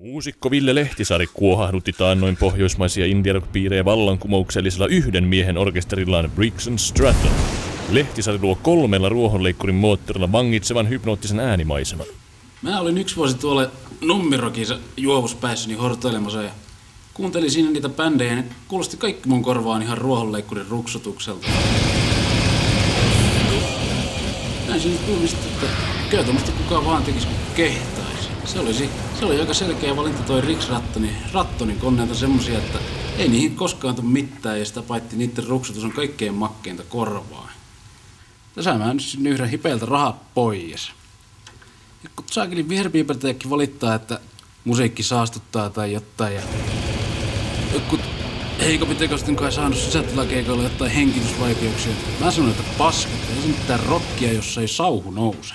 Muusikko Ville Lehtisaari kuohahdutti taannoin pohjoismaisia indie-rock-piirejä vallankumouksellisella yhden miehen orkesterillaan Briggs & Stratton. Lehtisaari luo 3 ruohonleikkurin moottorilla vangitsevan hypnoottisen äänimaiseman. Mä olin 1 vuosi tuolla Nummirokissa juovuspäissäni hortoilemassa ja kuuntelin siinä niitä bändejä ja kuulosti kaikki mun korvaan ihan ruohonleikkurin ruksutukselta. Näin siinä tunnista, että kyllä tommoista kukaan vaan tekisi kun kehtaisi. Se oli aika selkeä valinta toi Rix Rattonin koneelta semmosia, että ei niihin koskaan tuu mitään ja sitä paitsi niitten ruksutus on kaikkein makkeinta korvaa. Tässä mä nyt sinne yhden hipeältä rahaa pois. Ja kun saakeli viherpiipertäjäkin valittaa, että musiikki saastuttaa tai jotain ja jotkut heikopitekosten kai saanut sisätilakeikoilla jotain henkitysvaikeuksia. Mä sanon, että paskat, ei se mitään rockia, jos ei sauhu nouse.